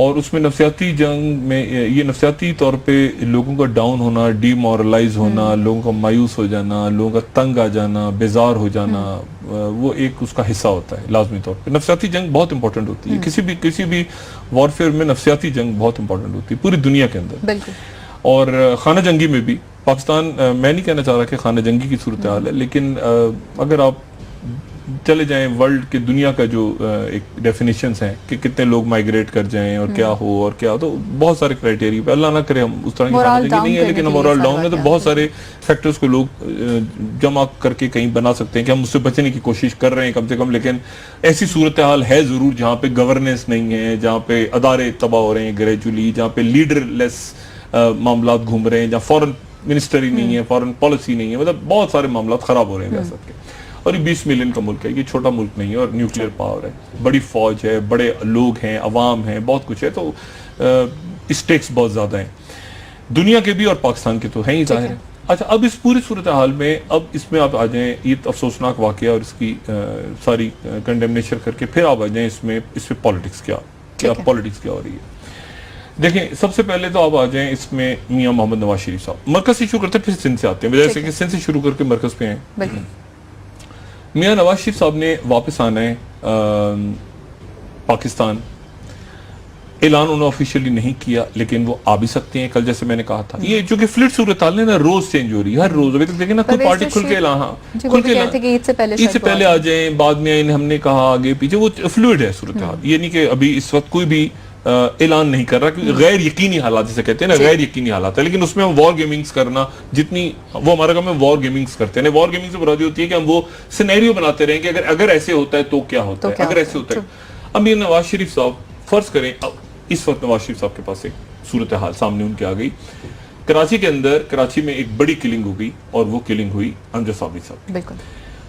اور اس میں نفسیاتی جنگ میں یہ نفسیاتی طور پہ لوگوں کا ڈاؤن ہونا، ڈی مورلائز ہونا، لوگوں کا مایوس ہو جانا، لوگوں کا تنگ آ جانا، بیزار ہو جانا، وہ ایک اس کا حصہ ہوتا ہے لازمی طور پہ. نفسیاتی جنگ بہت امپورٹنٹ ہوتی ہے، کسی بھی وارفیئر میں نفسیاتی جنگ بہت امپورٹنٹ ہوتی ہے پوری دنیا کے اندر. اور خانہ جنگی میں بھی پاکستان، میں نہیں کہنا چاہ رہا کہ خانہ جنگی کی صورتحال ہے، لیکن اگر آپ چلے جائیں ورلڈ کے دنیا کا جو ایک ڈیفینیشنز ہیں کہ کتنے لوگ مائگریٹ کر جائیں اور کیا ہو اور کیا ہو، تو بہت سارے کرائٹیریا پہ، اللہ نہ کرے ہم اس طرح کی خانہ جنگی نہیں ہے، لیکن ہم اوورآل ڈاؤن میں تو بہت سارے فیکٹرز کو لوگ جمع کر کے کہیں بنا سکتے ہیں کہ ہم اس سے بچنے کی کوشش کر رہے ہیں کم سے کم. لیکن ایسی صورتحال ہے ضرور جہاں پہ گورننس نہیں ہے، جہاں پہ ادارے تباہ ہو رہے ہیں گریجولی، جہاں پہ لیڈر لیس معاملات گھوم رہے ہیں، جہاں فورن منسٹر ہی نہیں ہے، فورن پالیسی نہیں ہے، مطلب بہت سارے معاملات خراب ہو رہے ہیں ریاست کے. اور یہ 20 ملین کا ملک ہے، یہ چھوٹا ملک نہیں ہے، اور نیوکلیئر پاور ہے، بڑی فوج ہے، بڑے لوگ ہیں، عوام ہیں، بہت کچھ ہے، تو اسٹیکس بہت زیادہ ہیں دنیا کے بھی اور پاکستان کے تو ہیں ہی ظاہر ہے. اچھا، اب اس پوری صورتحال میں اب اس میں آپ آ جائیں، یہ افسوسناک واقعہ اور اس کی ساری کنڈیمنیشن کر کے پھر آپ آ جائیں اس پہ پالیٹکس کیا پالیٹکس کیا ہو رہی ہے. دیکھیں، سب سے پہلے تو آپ آ جائیں اس میں میاں محمد نواز شریف صاحب. مرکز سے شروع کرتے ہیں پھر سندھ سے آتے ہیں، جیسے کہ سندھ سے شروع کر کے مرکز پہ ہیں. میاں نواز شریف صاحب نے واپس آنا ہے پاکستان. اعلان انہوں نے آفیشیلی نہیں کیا، لیکن وہ آ بھی سکتے ہیں کل، جیسے میں نے کہا تھا. یہ جو کہ فلٹ صورتحال ہے نا، روز چینج ہو رہی ہے، ہر روز. ابھی تک دیکھیں نا، کوئی پارٹی کھل کے اعلان، عید سے پہلے آ جائیں، بعد میں ہم نے کہا آگے پیچھے، وہ فلوئڈ ہے صورتحال. یہ نہیں کہ ابھی اس وقت کوئی بھی اعلان نہیں کر رہا، کیونکہ غیر یقینی حالات جسے کہتے ہیں نا، غیر یقینی حالات ہے. لیکن اس میں ہم وار گیمنگز کرنا، جتنی وہ ہمارا کام ہے، وار گیمنگز کرتے ہیں. وار گیمنگ سے مراد ہوتی ہے کہ ہم وہ سینیریو بناتے رہیں کہ اگر ایسے ہوتا ہے تو کیا ہوتا ہے، اگر ایسے ہوتا ہے. اب یہ نواز شریف صاحب فرض کریں، اس وقت نواز شریف صاحب کے پاس ایک صورتحال سامنے ان کے آ گئی. کراچی کے اندر، کراچی میں ایک بڑی کلنگ ہو گئی، اور وہ کلنگ ہوئی امجد صابری صاحب.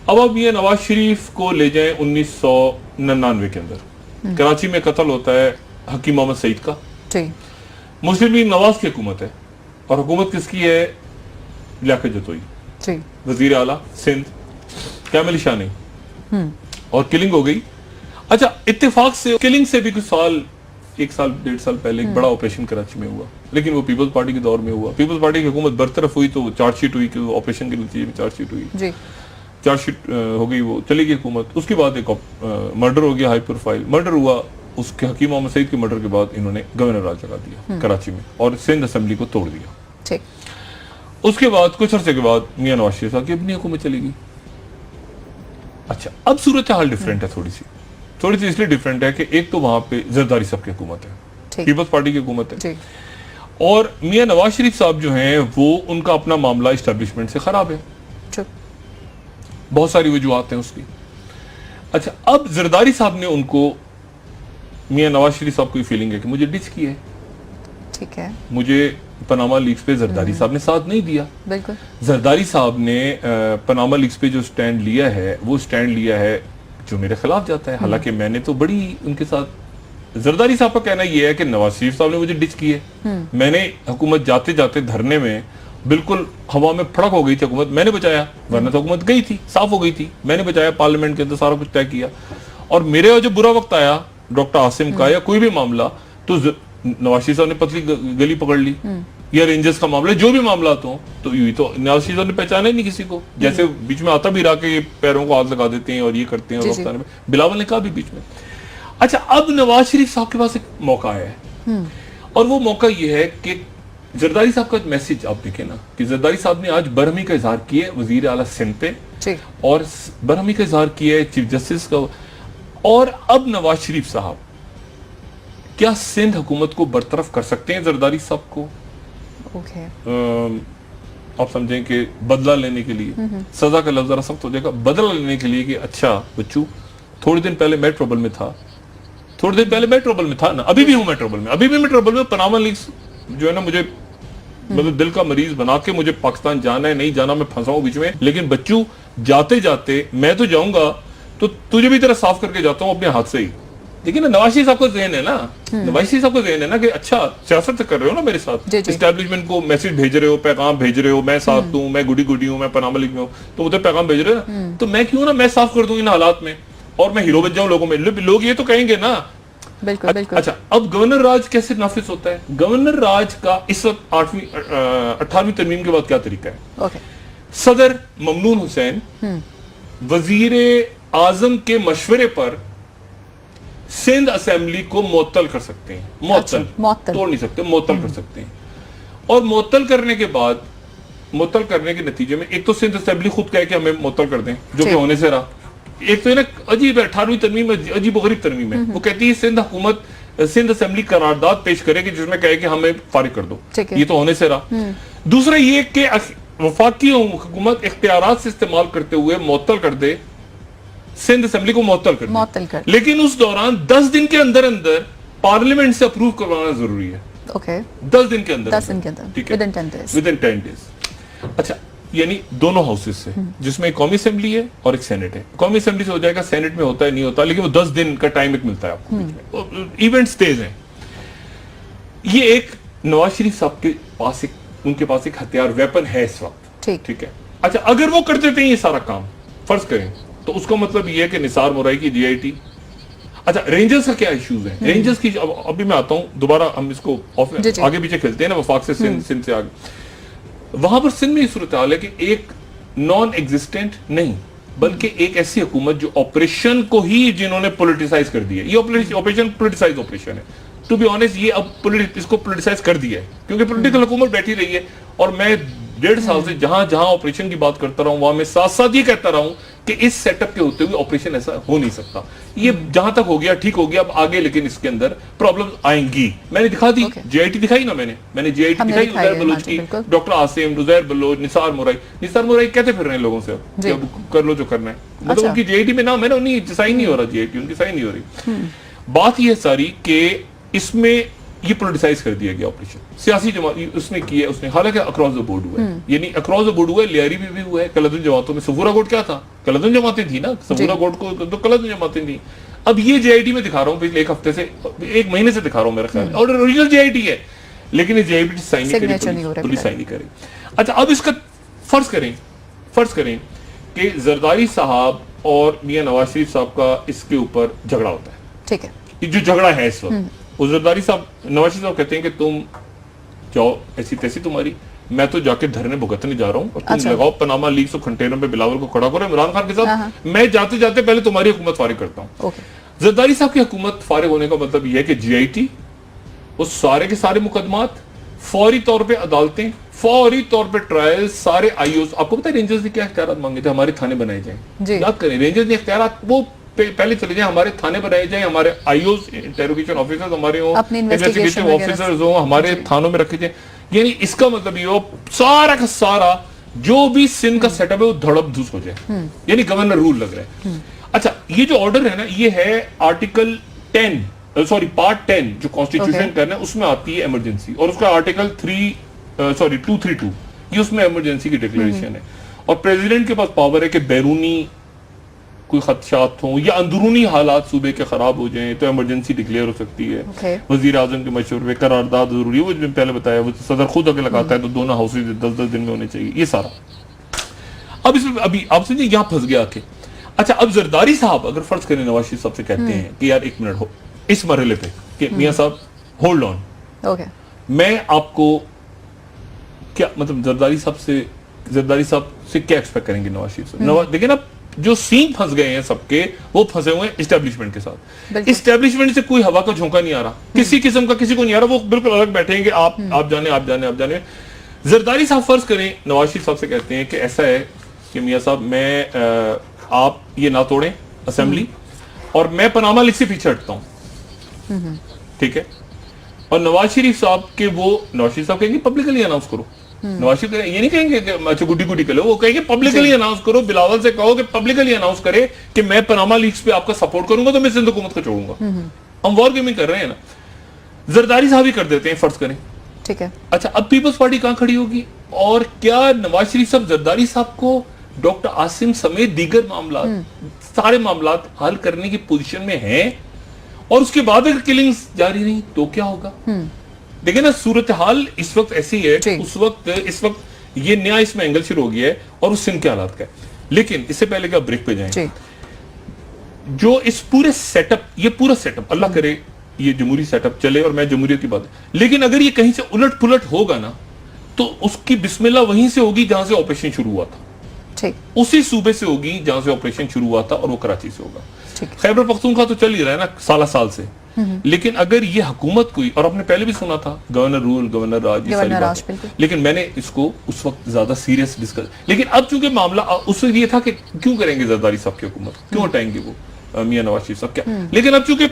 اب یہ نواز شریف کو لے جائیں 1999 کے اندر، کراچی میں قتل ہوتا ہے حکیم محمد سعید کا. مسلم لیگ نواز کی حکومت ہے، اور حکومت کس کی ہے؟ لیاقت جتوئی، وزیر اعلیٰ سندھ، کیمل شاہ نہیں، اور کلنگ ہو گئی. اچھا، اتفاق سے کلنگ سے بھی کچھ ایک سال 1.5 سال پہلے ایک بڑا آپریشن کراچی میں ہوا، لیکن وہ پیپلز پارٹی کے دور میں ہوا. پیپلز پارٹی کی حکومت برطرف ہوئی تو چارج شیٹ ہوئی کہ آپریشن کے نتیجے میں چارج شیٹ ہوئی، چارج شیٹ ہو گئی، وہ چلی گئی حکومت. اس کے بعد ایک مرڈر ہو گیا، ہائی پروفائل مرڈر ہوا. اس کے حکیم محمد سعید کے مرڈر کے بعد انہوں نے گورنر راج لگا دیا کراچی میں، اور سندھ اسمبلی کو توڑ دیا. اس کے بعد کچھ عرصے کے بعد میاں نواز شریف صاحب کی اپنی حکومت چلے گی. اچھا، اب صورتحال ڈیفرنٹ ہے، تھوڑی سی اس لیے ڈیفرنٹ ہے کہ ایک تو وہاں پہ زرداری صاحب کی حکومت ہے، پیپلز پارٹی کی حکومت ہے، اور میاں نواز شریف صاحب جو ہیں وہ ان کا اپنا معاملہ اسٹیبلشمنٹ سے خراب ہے، بہت ساری وجوہات ہیں اس کی. اچھا، اب زرداری صاحب نے ان کو، میاں نواز شریف صاحب کو یہ فیلنگ ہے کہ مجھے ڈچ کی ہے، ٹھیک ہے، مجھے پاناما لیکس پہ زرداری صاحب نے ساتھ نہیں دیا. بالکل، زرداری صاحب نے پاناما لیکس پہ جو سٹینڈ لیا ہے، وہ سٹینڈ لیا ہے جو میرے خلاف جاتا ہے. حالانکہ میں نے تو بڑی ان کے ساتھ، زرداری صاحب کا کہنا یہ ہے کہ نواز شریف صاحب نے مجھے ڈچ کی ہے. میں نے حکومت جاتے جاتے دھرنے میں بالکل ہوا میں پھڑک ہو گئی تھی حکومت، میں نے بچایا، ورنہ تو حکومت گئی تھی، صاف ہو گئی تھی. میں نے بچایا، پارلیمنٹ کے اندر سارا کچھ طے کیا. اور میرے جو برا وقت آیا ڈاکٹر عاصم کا یا کوئی بھی معاملہ، تو نواز شریف صاحب نے پتلی گلی پکڑ لی، یا رینجرز کا معاملہ، جو بھی معاملات ہوں، تو یوں ہی تو نواز شریف صاحب نے پہچانا ہی نہیں کسی کو. جیسے بیچ میں آتا بھی رہا کہ یہ پیروں کو ہاتھ لگا دیتے ہیں اور یہ کرتے ہیں، اور وقت آنے میں بلاول نے کہا بھی بیچ میں. اچھا، اب نواز شریف صاحب کے پاس ایک موقع آیا ہے، اور وہ موقع یہ ہے کہ زرداری صاحب کا میسج آپ دیکھیں نا، کہ زرداری صاحب نے آج برہمی کا اظہار کیا ہے وزیر اعلیٰ سندھ پہ، اور برہمی کا اظہار کیا ہے چیف جسٹس کا. اور اب نواز شریف صاحب کیا سندھ حکومت کو برطرف کر سکتے ہیں زرداری صاحب کو؟ آپ سمجھیں کہ بدلہ لینے کے لیے، سزا کا لفظ ذرا سخت ہو جائے گا، بدلہ لینے کے لیے کہ اچھا بچو، تھوڑے دن پہلے میں ٹربل میں تھا نا، ابھی بھی ہوں میں ٹربل میں. پاناما لیکس جو ہے نا، مجھے مطلب دل کا مریض بنا کے مجھے پاکستان جانا ہے، نہیں جانا، میں پھنسا ہوں بیچ میں. لیکن بچو، جاتے جاتے میں تو جاؤں گا، تو تجھے بھی طرح صاف کر کے جاتا ہوں اپنے ہاتھ سے ہی. لیکن نواز شریف صاحب کا ذہن ہے نا، کہ اچھا سیاست کر رہے ہو نا میرے ساتھ، اسٹیبلشمنٹ کو میسج بھیج رہے ہو، پیغام بھیج رہے ہو، میں ساتھ ہوں، میں گڈی ہوں، میں پاناما لیک میں ہوں، تو مجھے پیغام بھیج رہے ہو نا، تو میں کیوں نا میں صاف کر دوں ان حالات میں. اور میں ہیرو بن جاؤں لوگوں میں. لوگ یہ تو کہیں گے نا. بالکل بالکل. اچھا, اب گورنر راج کیسے نافذ ہوتا ہے؟ گورنر راج کا اس وقت 18ویں ترمیم کے بعد کیا طریقہ ہے؟ اوکے. صدر ممنون حسین وزیر اعظم کے مشورے پر سندھ اسمبلی کو معطل کر سکتے ہیں. معطل توڑ نہیں سکتے, معطل کر سکتے ہیں. اور معطل کرنے کے بعد, معطل کرنے کے نتیجے میں ایک تو سندھ اسمبلی خود کہے کہ ہمیں معطل کر دیں, جو کہ ہونے سے رہا. ایک تو نا عجیب ہے, 18ویں ترمیم میں عجیب و غریب ترمیم ہے. وہ کہتی ہے سندھ حکومت, سندھ اسمبلی قرارداد پیش کرے کہ جس میں کہے کہ ہمیں فارغ کر دو. یہ تو ہونے سے رہا. دوسرا یہ کہ وفاقی حکومت اختیارات سے استعمال کرتے ہوئے معطل کر دے, سندھ اسمبلی کو معطل کر دے. لیکن اس دوران 10 دن کے اندر اندر پارلیمنٹ سے اپروو کروانا ضروری ہے. 10 دن کے اندر, ٹھیک ہے, within 10 days. اچھا, یعنی دونوں ہاؤسز سے, جس میں ایک قومی اسمبلی ہے اور ایک سینٹ ہے. قومی اسمبلی سے ہو جائے گا, سینٹ میں ہوتا ہے نہیں ہوتا, لیکن وہ 10 دن کا ٹائم ایک ملتا ہے آپ کو. ایونٹس تیز ہیں. یہ ایک نواز شریف صاحب کے پاس ان کے پاس ایک ہتھیار, ویپن ہے اس وقت, ٹھیک ہے. اچھا, اگر وہ کر دیتے ہیں یہ سارا کام, فرض کریں, تو اس کا مطلب یہ ہے کہ نثار مورائی کی جی آئی ٹی. اچھا, رینجرز کا کیا ایشوز ہیں؟ رینجرز کی ابھی میں آتا ہوں, دوبارہ ہم اس کو آگے پیچھے کھیلتے ہیں نا, وفاق سے سندھ سے آگے. وہاں پر سندھ میں یہ صورتحال ہے کہ ایک نان ایگزسٹنٹ نہیں, بلکہ ایک ایسی حکومت جو آپریشن کو ہی جنہوں نے پولیٹیسائز کر دیا. یہ آپریشن پولیٹیسائز آپریشن ہے. ٹو بی آنیسٹ, یہ اب اس کو پولیٹیسائز کر دیا ہے, کیونکہ پولیٹیکل حکومت بیٹھی رہی ہے. اور میں 1.5 سال سے جہاں جہاں آپریشن کی بات کرتا رہا ہوں, وہاں میں ساتھ ساتھ یہ کہتا رہا ہوں کہ اس سیٹ اپ کے ہوتے ہوئے آپریشن ایسا ہو نہیں سکتا. یہ جہاں تک ہو گیا ٹھیک ہو گیا, اب آگے لیکن اس کے اندر پرابلم آئیں گی. میں نے دکھا دی, جی آئی ٹی دکھائی نا, میں نے جی آئی ٹی دکھائی, عزیر بلوچ کی, ڈاکٹر عاصم, عزیر بلوچ, نثار مورائی کہتے پھر رہے ہیں لوگوں سے کہ اب کر لو جو کرنا ہے. مطلب ان کی جی آئی ٹی میں نام ہے نا, انہیں سائن نہیں ہو رہا, جی آئی ٹی ان کی سائن نہیں ہو رہی. بات یہ ساری کہ اس میں یہ پولیٹیسائز کر دیا گیا آپریشن. سیاسی جماعت اس نے کی ہے, اس نے حالانکہ اکراس دا بورڈ ہوا ہے, یعنی اکراس دا بورڈ ہوا ہے, لیاری بھی ہوا ہے, کلدن جماعتوں میں. صفورہ گوٹ کیا تھا؟ کلدن جماعتیں تھی نا, صفورہ گوٹ کو تو کلدن جماعتیں تھیں. اب یہ جے آئی ٹی میں دکھا رہا ہوں پچھلے ایک ہفتے سے, ایک مہینے سے دکھا رہا ہوں میرا خیال, اور اوریجنل جے آئی ٹی ہے, لیکن یہ جے آئی ٹی سائن نہیں کرے. اچھا, اب اس کا فرض کریں کہ زرداری صاحب اور میاں نواز شریف صاحب کا اس کے اوپر جھگڑا ہوتا ہے, ٹھیک ہے, جو جھگڑا ہے اس وقت, وہ زرداری صاحب, نواز شریف صاحب کہتے ہیں کہ تم جاؤ ایسی تیسی تمہاری, میں تو جا کے دھرنے بھگتنے جا رہا ہوں, اور تم لگاؤ پناما لیکس اور کنٹینر میں بلاول کو کھڑا کرو عمران خان کے ساتھ, میں جاتے جاتے پہلے تمہاری حکومت فارغ کرتا ہوں. زرداری صاحب کی حکومت فارغ ہونے کا مطلب یہ ہے کہ جی آئی ٹی, وہ سارے کے سارے مقدمات فوری طور پہ عدالتیں, فوری طور پہ ٹرائل, سارے آئی اوز. آپ کو پتا ہے رینجرز نے کیا اختیارات مانگے تھے؟ ہمارے تھانے بنائے جائیں. یاد کریں, رینجرز نے اختیارات وہ پہلے چلے جائیں, ہمارے تھانے بنائے جائیں, ہمارے آئی اوز, انٹیروگیشن آفیسرز ہمارے ہوں, انویسٹیگیٹو آفیسرز ہوں, ہمارے تھانوں میں رکھے جائیں. یعنی اس کا مطلب یہ ہو سارا کا سارا جو بھی سندھ کا سیٹ اپ ہے وہ دھڑپ دھوس ہو جائے, یعنی گورنر رول لگ رہا ہے. اچھا, یہ جو آرڈر ہے نا, یہ ہے آرٹیکل 10 جو کانسٹیٹیوشن کرنا ہے, اس میں آتی ہے ایمرجنسی, اور اس کا آرٹیکل 232 یہ اس میں ایمرجنسی کی ڈکلیریشن ہے. اور پریزیڈنٹ کے پاس پاور ہے کہ بیرونی کوئی خدشات ہوں یا اندرونی حالات صوبے کے خراب ہو جائیں تو ایمرجنسی ڈکلیئر ہو سکتی ہے. وزیر اعظم کے مشورے پہ قرارداد ضروری ہے, وہ جو پہلے بتایا, وہ صدر خود اگر لگاتا ہے تو دونوں ہاؤسز 10 دن میں ہونے چاہیے, یہ سارا. اب اس میں ابھی آپ سمجھیں یہاں پھنس گیا کہ اچھا, اب زرداری صاحب اگر فرض کریں نواز شریف صاحب سے کہتے ہیں کہ یار ایک منٹ ہو اس مرحلے پہ کہ میاں صاحب ہولڈ آن, میں آپ کو کیا مطلب زرداری صاحب سے کیا ایکسپیکٹ کریں گے نواز شریف صاحب؟ دیکھیں نا, جو سین پھنس گئے ہیں سب کے, وہ پھنسے ہوئے ہیں اسٹیبلشمنٹ کے ساتھ. اسٹیبلشمنٹ سے کوئی ہوا کا جھونکا نہیں آ رہا, کسی قسم کا کسی کو نہیں آ رہا, وہ بالکل الگ بیٹھے ہیں کہ آپ جانے. زرداری صاحب فرض کریں نواز شریف صاحب سے کہتے ہیں کہ ایسا ہے کہ میاں صاحب میں آپ یہ نہ توڑیں اسمبلی, اور میں پناما لیکس سے پیچھے ہٹتا ہوں, ٹھیک ہے. اور نواز شریف صاحب کہیں گے پبلکلی اناؤنس کرو. نواز شریف یہ نہیں کہیں گے کہ اچھا گڈی کرو, وہ کہیں گے پبلکلی اناؤنس کرو, بلاول سے کہو کہ پبلکلی اناؤنس کرے کہ میں پناما لیکس پہ آپ کا سپورٹ کروں گا, تو میں سندھ حکومت کو چھوڑوں گا. ہم وار گیمنگ کر رہے ہیں نا. زرداری صاحب ہی کر دیتے ہیں, فرض کریں, ٹھیک ہے. اچھا, اب پیپلز پارٹی کہاں کھڑی ہوگی؟ اور کیا نواز شریف صاحب زرداری صاحب کو ڈاکٹر عاصم سمیت دیگر معاملات, سارے معاملات حل کرنے کی پوزیشن میں ہیں؟ اور اس کے بعد اگر کلنگز جاری نہیں تو کیا ہوگا؟ دیکھیں نا, صورتحال اس وقت ایسی ہے, اس وقت یہ نیا اس میں اینگل شروع ہو گیا ہے, اور اس سندھ کے حالات کا ہے. لیکن اس سے پہلے کہ آپ بریک پہ جائیں, جو اس پورے سیٹ اپ، یہ پورا سیٹ اپ اللہ کرے یہ جمہوری سیٹ اپ چلے، اور میں جمہوریت کی بات ہے، لیکن اگر یہ کہیں سے الٹ پلٹ ہوگا نا تو اس کی بسم اللہ وہیں سے ہوگی جہاں سے آپریشن شروع ہوا تھا، اسی صوبے سے ہوگی جہاں سے آپریشن شروع ہوا تھا، اور وہ کراچی سے ہوگا۔ خیبر پختونخوا تو چل ہی رہا ہے نا سال سے، لیکن اگر یہ حکومت کوئی، اور آپ نے پہلے بھی سنا تھا گورنر رول، گورنر راج، یہ ساری بات، لیکن میں نے اس کو اس وقت زیادہ سیریس ڈسکس، لیکن اب چونکہ معاملہ اس وقت یہ تھا کہ کیوں کریں گے زرداری صاحب کی حکومت، کیوں ہٹائیں گے وہ میاں نواز شریف صاحب، کیا، لیکن اب چونکہ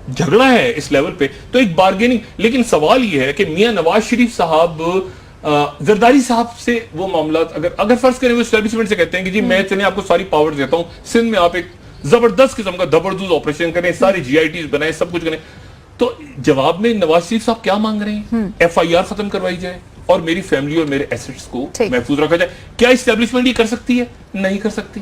جھگڑا ہے اس لیول پہ تو ایک بارگیننگ، لیکن سوال یہ ہے کہ میاں نواز شریف صاحب زرداری صاحب سے وہ معاملات اگر فرض کریں وہ اسٹیبلشمنٹ سے کہتے ہیں کہ جی میں چلیں آپ کو ساری پاور دیتا ہوں، سندھ میں آپ ایک زبردست قسم کا زبردست آپریشن کریں، ساری جی آئی ٹیز بنائیں، سب کچھ کریں، تو جواب میں نواز شریف صاحب کیا مانگ رہے ہیں؟ ایف آئی آر ختم کروائی جائے اور میری فیملی اور میرے ایسٹس کو محفوظ رکھا جائے۔ کیا اسٹیبلشمنٹ یہ کر سکتی ہے؟ نہیں کر سکتی۔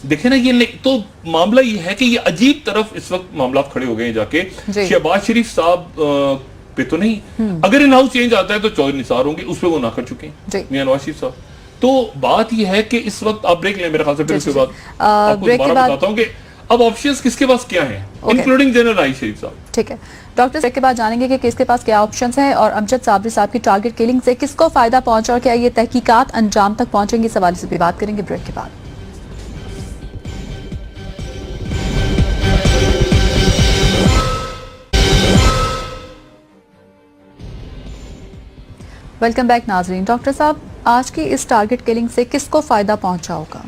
دیکھیں نا، یہ تو معاملہ یہ ہے کہ یہ عجیب طرف اس وقت معاملات کھڑے ہو گئے ہیں جا کے، شہباز شریف صاحب پہ تو نہیں، اگر ان ہاؤس چینج آتا ہے تو چودھری نثار ہوں گے، اس پہ وہ نہ کر چکے ہیں میاں نواز شریف صاحب۔ تو بات یہ ہے کہ اس وقت آپ بریک لیں میرے خیال سے، پھر اس کے بعد آپ کو دوبارہ بتاتا ہوں کہ اب آپشنز کس کے پاس کیا ہیں، انکلوڈنگ جنرل رائی شریف صاحب۔ ٹھیک ہے ڈاکٹر، بریک کے بعد جانیں گے کہ کس کے پاس کیا آپشنز ہیں، اور امجد صابری صاحب کی ٹارگٹ کلنگ سے کس کو فائدہ پہنچا، اور کیا یہ تحقیقات انجام تک پہنچیں گے، اس حوالے سے بھی بات کریں گے بریک کے بعد۔ ویلکم بیک ناظرین۔ ڈاکٹر صاحب، آج کی اس ٹارگٹ کلنگ سے کس کو فائدہ پہنچا ہوگا؟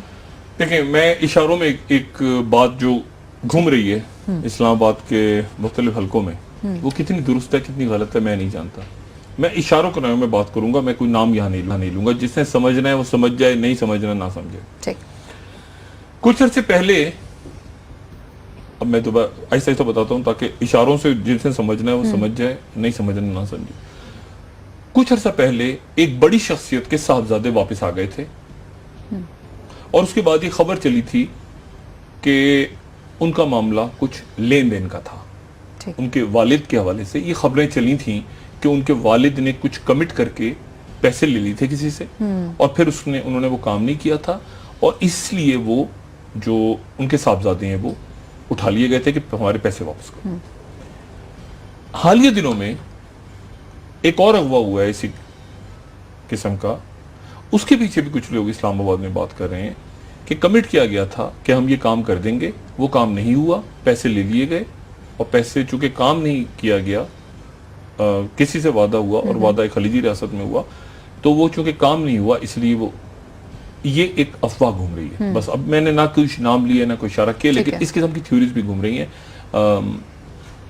دیکھیں، میں اشاروں میں ایک بات جو گھوم رہی ہے اسلام آباد کے مختلف حلقوں میں، وہ کتنی درست ہے کتنی غلط ہے میں نہیں جانتا، میں اشاروں کے نام میں بات کروں گا، میں کوئی نام یہاں نہیں لوں گا، جس نے سمجھنا ہے وہ سمجھ جائے، نہیں سمجھنا نہ سمجھے۔ کچھ عرصے پہلے، اب میں دوبارہ ایسا ایسا بتاتا ہوں تاکہ اشاروں سے جس نے سمجھنا ہے وہ سمجھ جائے، نہیں سمجھنا نہ سمجھے۔ کچھ عرصہ پہلے ایک بڑی شخصیت کے صاحبزادے واپس آ گئے تھے، اور اس کے بعد یہ خبر چلی تھی کہ ان کا معاملہ کچھ لین دین کا تھا، ان کے والد کے حوالے سے یہ خبریں چلی تھیں کہ ان کے والد نے کچھ کمٹ کر کے پیسے لے لی تھے کسی سے، اور پھر انہوں نے وہ کام نہیں کیا تھا، اور اس لیے وہ جو ان کے صاحبزادے ہیں وہ اٹھا لیے گئے تھے کہ ہمارے پیسے واپس کرو۔ حالیہ دنوں میں ایک اور اغوا ہوا ہے اسی قسم کا، اس کے پیچھے بھی کچھ لوگ اسلام آباد میں بات کر رہے ہیں کہ کمٹ کیا گیا تھا کہ ہم یہ کام کر دیں گے، وہ کام نہیں ہوا، پیسے لے لیے گئے، اور پیسے چونکہ کام نہیں کیا گیا، کسی سے وعدہ ہوا اور وعدہ ایک خلیجی ریاست میں ہوا، تو وہ چونکہ کام نہیں ہوا اس لیے وہ یہ ایک افواہ گھوم رہی ہے۔ بس اب میں نے نہ کوئی نام لیا نہ کوئی اشارہ کیا، لیکن اس قسم کی تھیوریز بھی گھوم رہی ہیں۔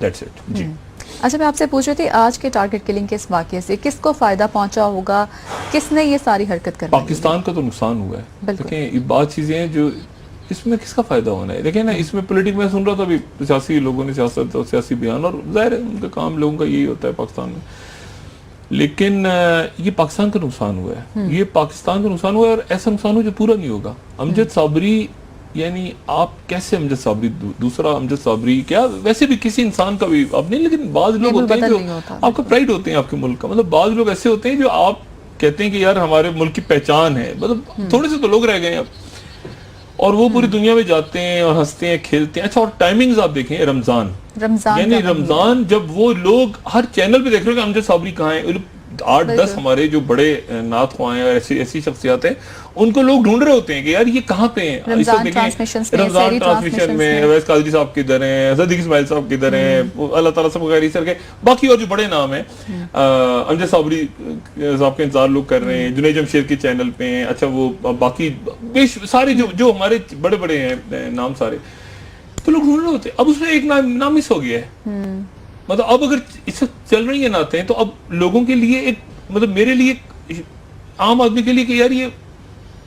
That's it. جی اچھا، میں آپ سے پوچھ رہی تھی آج کے ٹارگٹ کلنگ کے اس واقعے سے کس کو فائدہ پہنچا ہوگا، کس نے یہ ساری حرکت کرنی؟ پاکستان کا تو نقصان ہوا ہے۔ دیکھیں، یہ بات چیزیں ہیں جو اس میں کس کا فائدہ ہونا ہے۔ دیکھیں نا، اس میں پولیٹک میں سن رہا تھا ابھی سیاسی لوگوں نے سیاست اور سیاسی بیان، اور ظاہر ہے ان کا کام لوگوں کا یہی ہوتا ہے پاکستان میں، لیکن یہ پاکستان کا نقصان ہوا ہے، یہ پاکستان کا نقصان ہوا ہے، اور ایسا نقصان ہوا جو پورا نہیں ہوگا۔ امجد صابری، یعنی آپ کیسے امجد صابری، دوسرا امجد صابری، کیا ویسے بھی کسی انسان کا بھی اب نہیں، لیکن بعض لوگ ہوتے ہیں جو آپ کا پرائیڈ ہوتے ہیں آپ کے ملک کا، مطلب بعض لوگ ایسے ہوتے ہیں جو آپ کہتے ہیں کہ یار ہمارے ملک کی پہچان ہے، مطلب تھوڑے سے تو لوگ رہ گئے ہیں اب، اور وہ پوری دنیا میں جاتے ہیں اور ہنستے ہیں کھیلتے ہیں۔ اچھا، اور ٹائمنگز آپ دیکھیں، رمضان یعنی رمضان جب وہ لوگ ہر چینل پہ دیکھ رہے ہیں کہ امجد صابری کہاں ہیں، 8-10 ہمارے جو بڑے نعت خواہ ہیں اور ایسی شخصیات ہیں، ان کو لوگ ڈھونڈ رہے ہوتے ہیں کہ یار یہ کہاں پہ ہیں۔ رمضان ٹرانسمیشن میں اویس قادری صاحب کدھر ہیں، صدیق اسماعیل صاحب کدھر ہیں، اللہ تعالیٰ سب غیر سر کے باقی اور جو بڑے نام ہیں، امجد صابری صاحب کے انتظار لوگ کر رہے ہیں، جنید جمشید کے چینل پہ ہیں۔ اچھا، وہ باقی سارے جو ہمارے بڑے بڑے ہیں نام سارے، تو لوگ ڈھونڈ رہے ہوتے ہیں۔ اب اس میں ایک نام مس ہو گیا ہے، مطلب اب اگر اس سے چل رہی ہیں نعتیں تو اب لوگوں کے لیے ایک، مطلب میرے لیے عام آدمی کے لیے کہ یار یہ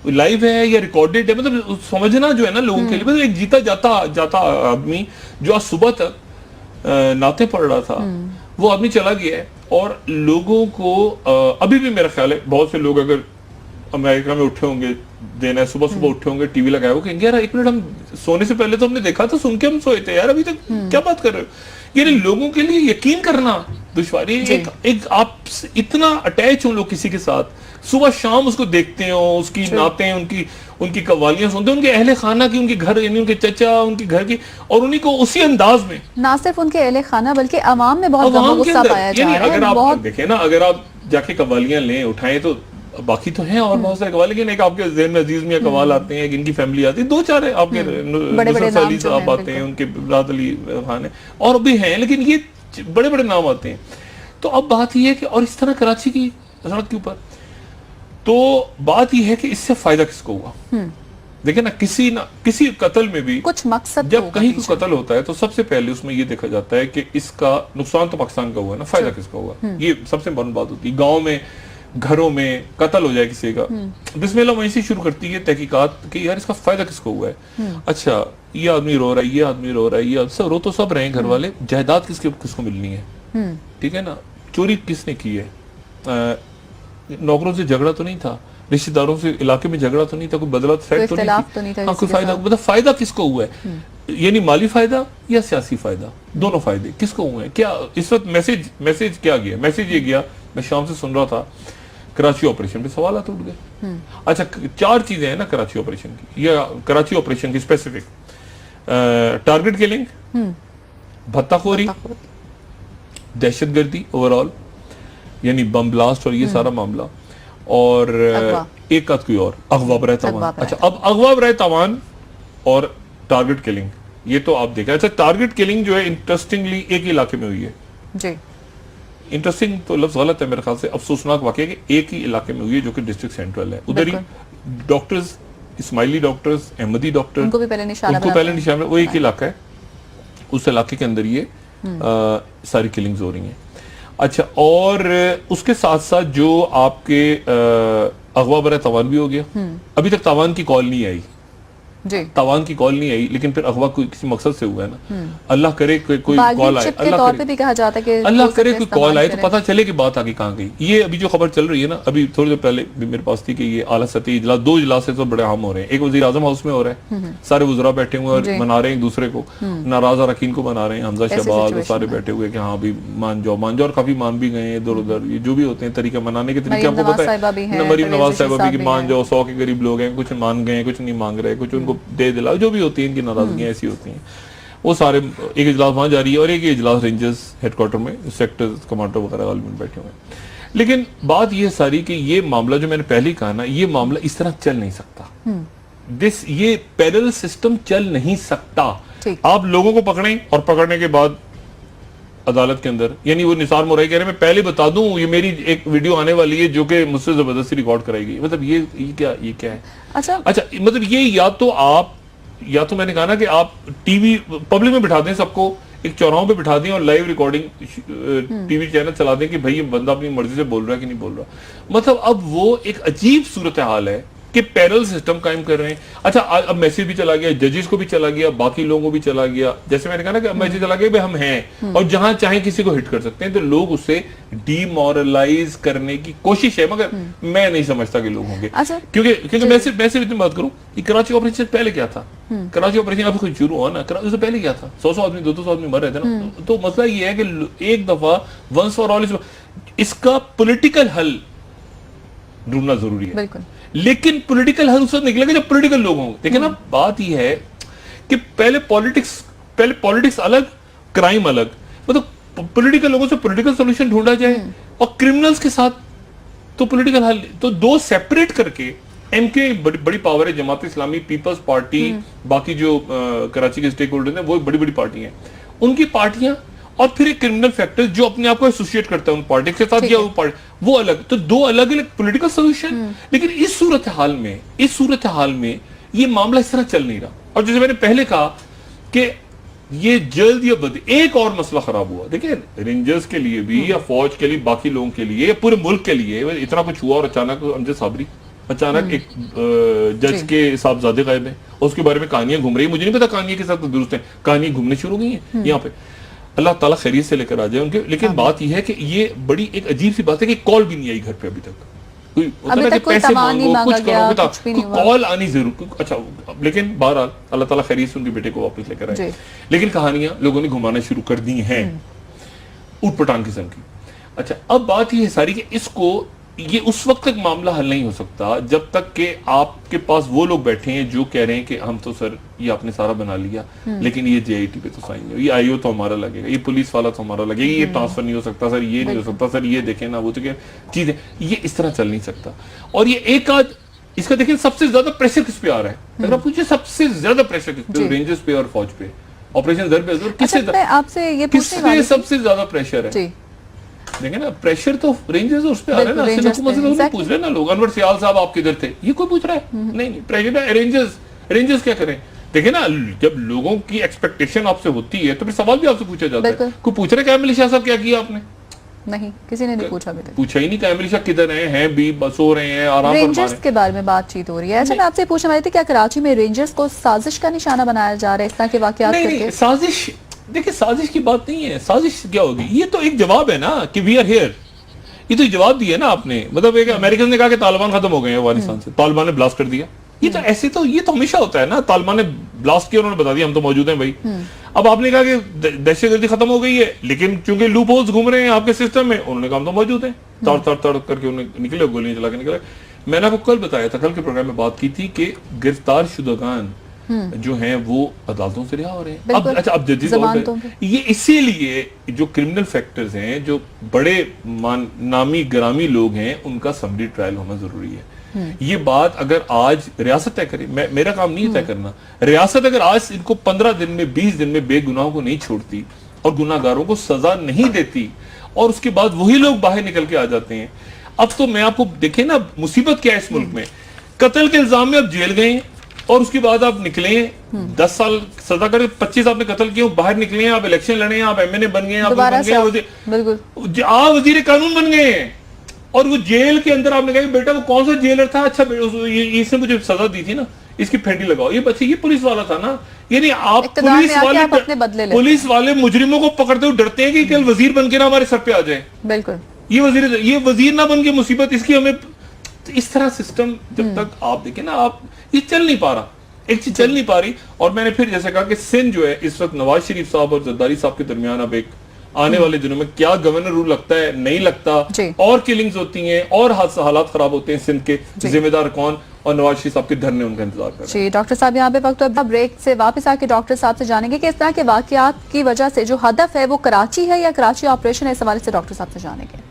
لائیو ہے یا ریکارڈڈ ہے، مطلب سمجھنا جو ہے نا لوگوں کے لیے، مطلب ایک جیتا جاتا آدمی جو آج صبح تک نعتیں پڑھ رہا تھا، وہ آدمی چلا گیا ہے، اور لوگوں کو ابھی بھی میرا خیال ہے بہت سے لوگ اگر امریکہ میں اٹھے ہوں گے دینا ہے، صبح اٹھے ہوں گے، ٹی وی لگایا ہو، کہیں گے یار ایک منٹ، ہم سونے سے پہلے تو ہم نے دیکھا تھا، سن کے ہم سوئے تھے یار، ابھی تک کیا بات کر رہے ہو۔ یعنی لوگوں کے لیے یقین کرنا دشواری، ایک آپ اتنا اٹیچ ہوں لوگ کسی کے ساتھ، صبح شام اس کو دیکھتے ہوں، اس کی نعتیں، ان ان کی قوالیاں سنتے ہیں، ان کے اہل خانہ کی، ان کے گھر یعنی ان کے چچا، ان کے گھر کی، اور انہیں کو اسی انداز میں نہ صرف ان کے اہل خانہ بلکہ عوام میں بہت عوام کے غصہ اندر، پایا جا یعنی رہا ہے. اگر آپ بہت دیکھیں نا، اگر آپ جا کے قوالیاں لیں اٹھائیں تو باقی تو ہیں اور بہت سارے قوال، لیکن ایک آپ کے ذہن میں عزیز میاں قوال آتے ہیں، ان کی فیملی آتی ہے، دو چار ہے آپ کے بڑے بڑے نصرت نام علی جو صاحب ہیں، آتے ہیں، ان کے رات علی خان ہیں، اور بھی ہیں، لیکن یہ بڑے بڑے نام آتے ہیں. تو اب بات یہ ہے کہ اور اس طرح کراچی کی سڑک کے اوپر، تو بات یہ ہے کہ اس سے فائدہ کس کو ہوا؟ دیکھیں نا، کسی قتل میں بھی کچھ مقصد جب کہیں کوئی قتل ہوتا ہے تو سب سے پہلے اس میں یہ دیکھا جاتا ہے کہ اس کا نقصان تو پاکستان کا ہوا ہے نا، فائدہ کس کا ہوا. یہ سب سے بڑی بات ہوتی ہے. گاؤں میں، گھروں میں قتل ہو جائے کسی کا، بسم اللہ وہیں سے شروع کرتی ہے تحقیقات کہ یار اس کا فائدہ کس کو ہوا ہے. اچھا یہ آدمی رو رہا ہے، یہ آدمی رو رہا ہے، یہ سب رو تو سب رہے ہیں گھر والے، جائیداد کس کو ملنی ہے؟ ٹھیک ہے نا، چوری کس نے کی ہے؟ نوکروں سے جھگڑا تو نہیں تھا، رشتہ داروں سے علاقے میں جھگڑا تو نہیں تھا، کوئی بدلات فیکٹ تو نہیں تھی، کوئی فائدہ، مطلب فائدہ کس کو ہوا ہے؟ یعنی مالی فائدہ یا سیاسی فائدہ، دونوں فائدے کس کو ہوئے ہیں؟ کیا اس وقت میسج کیا گیا؟ میسج یہ گیا، میں شام سے سن رہا تھا، کراچی آپریشن پہ سوالات اٹھ گئے. اچھا 4 چیزیں ہیں نا کراچی آپریشن کی، یا کراچی آپریشن کی اسپیسیفک: ٹارگٹ کلنگ، بھتہ خوری، دہشت گردی اوور آل یعنی بم بلاسٹ اور یہ سارا معاملہ، اور ایک آدھ کوئی اور اغوا برائے تاوان. اچھا اب اغوا برائے تاوان اور ٹارگٹ کلنگ یہ تو آپ دیکھیں. اچھا ٹارگٹ کلنگ جو ہے انٹرسٹنگلی ایک ہی علاقے میں ہوئی ہے. جی انٹرسٹنگ تو لفظ غلط ہے میرے خیال سے، افسوسناک واقعہ کہ ایک ہی علاقے میں ہوئی ہے جو کہ ڈسٹرکٹ سینٹرل ہے. ادھر ہی ڈاکٹرز، اسماعیلی ڈاکٹرز، احمدی ڈاکٹر، ان کو پہلے نشانہ، وہ ایک علاقہ ہے، اس علاقے کے اندر یہ ساری کلنگز ہو رہی ہیں. اچھا اور اس کے ساتھ ساتھ جو آپ کے اغوا برائے تاوان بھی ہو گیا. ابھی تک تاوان کی کال نہیں آئی، تاوان کی کال نہیں آئی، لیکن پھر اغوا کوئی کسی مقصد سے ہوا ہے نا. اللہ کرے کوئی کال آئے، اللہ کرے کوئی کال آئے تو پتہ چلے کہ بات آگے کہاں گئی. یہ ابھی جو خبر چل رہی ہے نا، ابھی تھوڑی دیر پہلے میرے پاس تھی کہ یہ اعلیٰ سطحی اجلاس، 2 اجلاس سے تو بڑے اہم ہو رہے ہیں. ایک وزیر اعظم ہاؤس میں ہو رہا ہے، سارے وزراء بیٹھے ہوئے اور منا رہے ہیں ایک دوسرے کو، ناراض اراکین کو منا رہے ہیں، حمزہ شہباز اور سارے بیٹھے ہوئے کہ ہاں بھی مان جاؤ، اور کافی مان بھی گئے ہیں ادھر ادھر. یہ جو بھی ہوتے ہیں طریقہ منانے کے طریقے آپ کو پتہ ہے، مریم نواز صاحبہ بھی مان جاؤ، 100 کے قریب لوگ ہیں، کچھ مان گئے ہیں، کچھ نہیں مانگ رہے، کچھ ان کو دے دلاؤ، جو بھی ہوتی ہیں ان کی ناراضگیاں ایسی ہوتی ہیں. وہ سارے ایک اجلاس وہاں جاری ہے اور ایک اجلاس رینجرز ہیڈ کوارٹر میں سیکٹر کمانڈر وغیرہ غالباً بیٹھے ہوئے ہیں. لیکن بات یہ ساری کہ یہ معاملہ جو میں نے پہلے کہا نا، یہ معاملہ اس طرح چل نہیں سکتا. یہ پیرل سسٹم چل نہیں سکتا. آپ لوگوں کو پکڑیں اور پکڑنے کے بعد عدالت کے اندر، یعنی وہ نثار مرئی کہہ رہے ہیں میں پہلے بتا دوں یہ میری ایک ویڈیو آنے والی ہے جو کہ مجھ سے زبردستی ریکارڈ کرائی گئی. مطلب یہ کیا ہے؟ اچھا مطلب یہ یا تو میں نے کہا نا کہ آپ ٹی وی پبلک میں بٹھا دیں، سب کو ایک چوراہوں پہ بٹھا دیں اور live recording T V channel چلا دیں کہ بھائی یہ بندہ اپنی مرضی سے بول رہا ہے کہ نہیں بول رہا. مطلب اب وہ ایک عجیب صورتحال ہے کہ پیرل سسٹم قائم کر رہے ہیں. اچھا اب میسج بھی چلا گیا، ججز کو بھی چلا گیا، باقی لوگوں کو بھی چلا گیا. جیسے میں نے کہا نا کہ اب میسج چلا گیا ہم ہیں اور جہاں چاہیں کسی کو ہٹ کر سکتے ہیں، تو لوگ اسے ڈی مورلائز کرنے کی کوشش ہے. مگر میں نہیں سمجھتا کہ لوگ ہوں گے، کیونکہ میں صرف اتنی بات کروں کہ کراچی آپریشن پہلے کیا تھا. کراچی آپریشن ابھی خود شروع ہوا نا، اس سے پہلے کیا تھا، 100 آدمی 200 آدمی مر رہے تھے نا. تو مسئلہ یہ ہے کہ ایک دفعہ ونس فار آل اس کا پولیٹیکل حل ڈھونڈنا ضروری ہے. لیکن پولیٹیکل حل اس وقت نکلے گا جب پولیٹیکل لوگ ہوں گے. دیکھیں نا بات یہ ہے کہ پہلے پولیٹکس الگ، کرائم الگ. مطلب پولیٹیکل لوگوں سے پولیٹیکل سولوشن ڈھونڈا جائے اور کرمنلز کے ساتھ تو پولیٹیکل حل. تو دو سیپریٹ کر کے ایم کے بڑی پاور ہے، جماعت اسلامی، پیپلز پارٹی، باقی جو کراچی کے سٹیک ہولڈر ہیں وہ بڑی بڑی پارٹی ہیں، ان کی پارٹیاں، اور پھر ایک کرمنل فیکٹر جو اپنے آپ کو ایسوسیٹ کرتا ہے ان پارٹی کے ساتھ یا وہ الگ. تو دو الگ الگ پولیٹیکل سولوشن. لیکن اس صورتحال میں یہ معاملہ اس طرح چل نہیں رہا. اور جیسے میں نے پہلے کہا کہ یہ جلد یا بد ایک اور مسئلہ خراب ہوا. دیکھیں رینجرز کے لیے بھی یا فوج کے لیے، باقی لوگوں کے لیے یا پورے ملک کے لیے اتنا کچھ ہوا اور اچانک امجد صابری اچانک ایک جج کے صاحبزادے غائب ہیں، اس کے بارے میں کہانیاں گھوم رہی ہیں. مجھے نہیں پتا کہانیاں کے ساتھ درست ہیں، کہانیاں گھومنے شروع ہو گئی ہیں یہاں پہ. اللہ تعالیٰ خیریت سے لے کر آ جائے ان کے. لیکن بات یہ ہے کہ یہ بڑی ایک عجیب سی بات ہے کہ کال بھی نہیں آئی گھر پہ ابھی تک. پیسے مانگو، کچھ کرو، کال آنی ضرور. اچھا لیکن بہرحال اللہ تعالیٰ خیریت سے ان کے بیٹے کو واپس لے کر آئے. لیکن کہانیاں لوگوں نے گھمانا شروع کر دی ہیں اوٹ پٹانگ قسم کی. اچھا اب بات یہ ہے ساری کہ اس کو یہ اس وقت تک معاملہ حل نہیں ہو سکتا جب تک کہ آپ کے پاس وہ لوگ بیٹھے ہیں جو کہہ رہے ہیں کہ ہم تو سر یہ آپ نے سارا بنا لیا لیکن یہ جے آئی ٹی پہ تو سائن نہیں ہو, یہ آئی او تو ہمارا لگے گا, یہ پولیس والا تو ہمارا لگے گا, یہ ٹرانسفر نہیں ہو سکتا سر, یہ نہیں ہو سکتا سر, یہ دیکھیں نا وہ تو چیزیں, یہ اس طرح چل نہیں سکتا. اور یہ ایک آدھ اس کا دیکھیں سب سے زیادہ پریشر کس پہ آ رہا ہے, اگر آپ پوچھیں سب سے زیادہ پریشر کس پہ, رینجرز پہ اور فوج پہ, آپریشن زر پہ, کس پہ سب سے زیادہ پریشر ہے. دیکھیں نا پریشر تو رینجرز اس پہ آ رہا ہے نا, حکومت سے پوچھ رہے ہیں نا لوگ, انور سیال صاحب آپ کدھر تھے, یہ کوئی پوچھ رہا ہے نہیں, پریشر ہے رینجرز کیا کریں. دیکھیں نا جب لوگوں کی ایکسپیکٹیشن آپ سے ہوتی ہے تو پھر سوال بھی آپ سے پوچھا جاتا ہے. کوئی پوچھ رہا ہے کہ ملیشیا صاحب کیا کیا آپ نے, نہیں کسی نے نہیں پوچھا, پوچھا ہی نہیں کہ ملیشیا کدھر ہیں بھی سو رہے ہیں آرام فرما رہے ہیں. رینجرز کے بارے میں بات چیت ہو رہی ہے. اچھا میں آپ سے پوچھنا چاہتی تھی کیا کراچی میں رینجرز کو سازش کا نشانہ بنایا جا رہا ہے اس طرح کے واقعات کر کے؟ نہیں سازش, دیکھیں سازش کی بات نہیں ہے, سازش کیا ہوگی, یہ تو ایک جواب ہے نا کہ وی آر ہیئر, یہ تو جواب دیا نا آپ نے, مطلب ایک امریکن نے کہا کہ طالبان ختم ہو گئے ہیں افغانستان سے, طالبان نے بلاسٹ کر دیا, یہ تو ایسے تو یہ تو ہمیشہ ہوتا ہے نا, طالبان نے بلاسٹ کیا, انہوں نے بتا دیا ہم تو موجود ہیں بھائی. اب آپ نے کہا کہ دہشت گردی ختم ہو گئی ہے لیکن چونکہ لوپ ہولز گھوم رہے ہیں آپ کے سسٹم میں, انہوں نے کہا ہم تو موجود ہیں, تڑ کر کے انہیں نکلے, گولیاں چلا کے نکلے. میں نے آپ کو کل بتایا تھا, کل کے پروگرام میں بات کی تھی کہ گرفتار شدگان جو ہیں وہ عدالتوں سے رہا ہو رہے ہیں. اب ججز یہ اسی لیے جو کرمنل فیکٹرز ہیں, جو بڑے نامی گرامی لوگ ہیں, ان کا سمری ٹرائل ہونا ضروری ہے. یہ بات اگر آج ریاست طے کرے, میرا کام نہیں طے کرنا, ریاست اگر آج ان کو 15 دن میں 20 دن میں بے گناہوں کو نہیں چھوڑتی اور گناہ گاروں کو سزا نہیں دیتی اور اس کے بعد وہی لوگ باہر نکل کے آ جاتے ہیں. اب تو میں آپ کو دیکھیں نا مصیبت کیا ہے اس ملک میں, قتل کے الزام میں آپ جیل گئے ہیں اور اس کے بعد آپ نکلے ہیں 10 سال سزا کر, 25 آپ نے قتل کیے, باہر نکلے ہیں, آپ الیکشن لڑے ہیں, آپ ایم این اے بن گئے ہیں, آپ وزیر قانون بن گئے ہیں, اور وہ جیل کے اندر آپ نے کہا بیٹا وہ کون سا جیلر تھا, اچھا اس نے مجھے سزا دی تھی نا, اس کی پھینٹی لگاؤ, یہ بچے یہ پولیس والا تھا نا. یعنی آپ پولیس والے مجرموں کو پکڑتے ہوئے ڈرتے ہیں کہ کل وزیر بن کے نا ہمارے سر پہ آ جائیں. بالکل یہ وزیر نہ بن کے مصیبت, اس کی ہمیں اس طرح سسٹم جب تک آپ دیکھیں نا, آپ یہ چل نہیں پا رہا, ایک چیز چل نہیں پا رہی. اور میں نے پھر جیسے کہا کہ سندھ جو ہے اس وقت نواز شریف صاحب اور زرداری صاحب کے درمیان اب ایک آنے والے دنوں میں کیا گورنر رول لگتا ہے نہیں لگتا, اور کلنگز ہوتی ہیں اور حالات خراب ہوتے ہیں سندھ کے, ذمہ دار کون, اور نواز شریف صاحب کے دھرنے ان کا انتظار کر رہے ہیں. ڈاکٹر صاحب یہاں پہ وقت بریک سے واپس آ کے ڈاکٹر صاحب سے جانیں گے کہ اس طرح کے واقعات کی وجہ سے جو ہدف ہے وہ کراچی ہے یا کراچی آپریشن ہے, اس حوالے سے ڈاکٹر صاحب سے جانیں گے.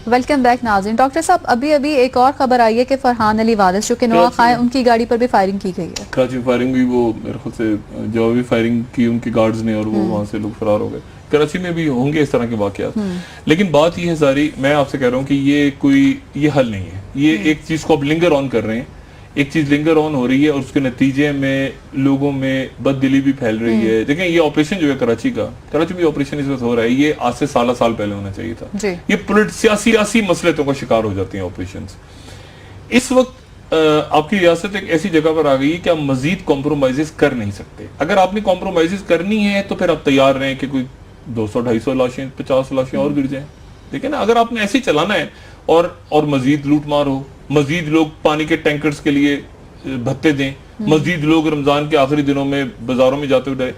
ویلکم بیک ناظرین. ڈاکٹر صاحب ابھی ایک اور خبر آئی ہے کہ فرحان علی وارث جو کہ نواخواہ ہیں, ان کی گاڑی پر بھی فائرنگ کی گئی ہے. کراچی فائرنگ بھی, وہ میرے خود سے جوابی فائرنگ کی ان کے گارڈز نے, اور وہ وہاں سے لوگ فرار ہو گئے. کراچی میں بھی ہوں گے اس طرح کے واقعات, لیکن بات یہ ہے ساری, میں آپ سے کہہ رہا ہوں کہ یہ حل نہیں ہے. یہ ایک چیز کو آپ لنگر آن کر رہے ہیں, ایک چیز لنگر آن ہو رہی ہے, اور اس کے نتیجے میں لوگوں میں بد دلی بھی پھیل رہی ہے. دیکھیں یہ آپریشن جو ہے کراچی میں آپریشن اس وقت ہو رہا ہے, یہ آج سے سال پہلے ہونا چاہیے تھا. یہ سیاسی مسئلوں کا شکار ہو جاتے ہیں آپریشنز. اس وقت آپ کی ریاست ایک ایسی جگہ پر آ گئی ہے کہ آپ مزید کمپرومائزز کر نہیں سکتے. اگر آپ نے کمپرومائزز کرنی ہے تو پھر آپ تیار رہیں کہ کوئی 200-250 لاشیں 50 لاشیں اور گر جائیں. دیکھیں نا, اگر آپ نے ایسے چلانا ہے اور مزید لوٹ مار ہو, مزید لوگ پانی کے ٹینکرز کے لیے بھتے دیں, مزید لوگ رمضان کے آخری دنوں میں بازاروں میں جاتے ہوئے ڈرے,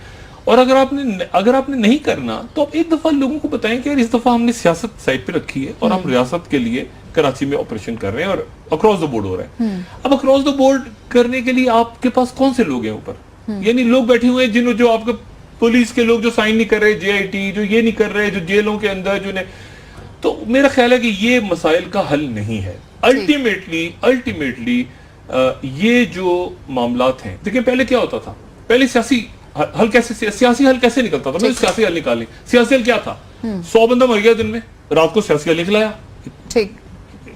اور اگر آپ نے نہیں کرنا تو آپ ایک دفعہ لوگوں کو بتائیں کہ اس دفعہ ہم نے سیاست سائڈ پہ رکھی ہے اور ہم ریاست کے لیے کراچی میں آپریشن کر رہے ہیں اور اکراس دا بورڈ ہو رہا ہے. اب اکراس دا بورڈ کرنے کے لیے آپ کے پاس کون سے لوگ ہیں اوپر, یعنی لوگ بیٹھے ہوئے ہیں جو آپ کے پولیس کے لوگ جو سائن نہیں کر رہے, جے آئی ٹی جو یہ نہیں کر رہے, جو جیلوں کے اندر جو نے, تو میرا خیال ہے کہ یہ مسائل کا حل نہیں ہے. الٹیمیٹلی یہ جو معاملات ہیں, دیکھیں پہلے کیا ہوتا تھا, پہلے سیاسی حل کیسے نکلتا تھا, سیاسی حل نکالیں. سیاسی حل کیا تھا, 100 بندہ مر گیا دن میں, رات کو سیاسی حل نکلایا,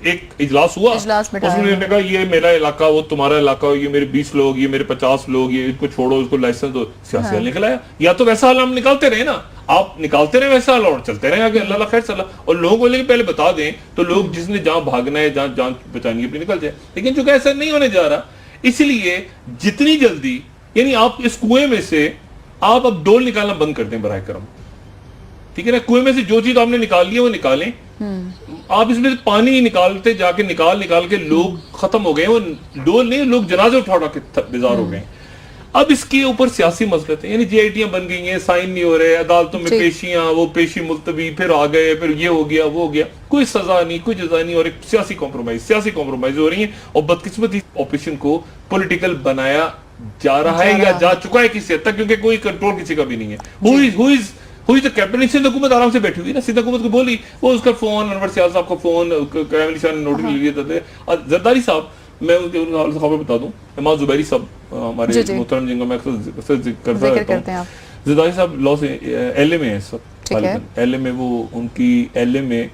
ایک اجلاس ہوا, اس نے کہا یہ میرا علاقہ, وہ تمہارا علاقہ, یہ میرے 20 لوگ, یہ میرے 50 لوگ, یہ اس کو چھوڑو, اس کو لائسنس دو, سیاسی حل نکلایا. یا تو ویسا حل ہم نکالتے رہے نا, آپ نکالتے رہے ویسا حل اور چلتے رہے آگے, اللہ خیر صلاح, اور لوگوں کو پہلے بتا دیں تو لوگ جس نے جہاں بھاگنا ہے, جہاں جان بچانی ہے اپنی نکل جائے. لیکن چونکہ ایسا نہیں ہونے جا رہا, اس لیے جتنی جلدی, یعنی آپ اس کنویں میں سے آپ اب ڈول نکالنا بند کر دیں براہ کرم, ٹھیک ہے نا. کنویں میں سے جو چیز آپ نے نکال لی ہے وہ نکالیں, آپ اس میں سے پانی نکالتے جا کے نکال کے لوگ ختم ہو گئے, وہ ڈول نہیں, لوگ جنازے اٹھا کے بیزار ہو گئے. اب اس کے اوپر سیاسی مسئلے تھے, یعنی JITیاں بن گئی ہیں, سائن نہیں ہو رہے, عدالتوں میں پیشیاں, وہ پیشی ملتوی, پھر آ گئے, پھر یہ ہو گیا وہ ہو گیا, کوئی سزا نہیں, کوئی جزا نہیں, اور ایک سیاسی کمپرومائز ہو رئی ہیں, اور بدقسمتی آپریشن کو پولیٹیکل بنایا جا رہا ہے یا جا چکا ہے کسی حد تک, کیونکہ کوئی کنٹرول کسی کا بھی نہیں ہے. ہوئی تو کیپٹن, سندھ حکومت آرام سے بیٹھی ہوئی نا, سندھ حکومت کو بولی, وہ اس کا فون, انور سیال صاحب کا فون, کریم علی شاہ نے نوٹس لے لیا تھا. زرداری صاحب, میں ان کے خبر بتا دوں, امام زبیری صاحب ہمارے محترم جن کا میں اکثر ذکر کرتا ہوں, زرداری صاحب لاء سے LA میں ہیں اس وقت, LA میں, وہ ان کی LA میں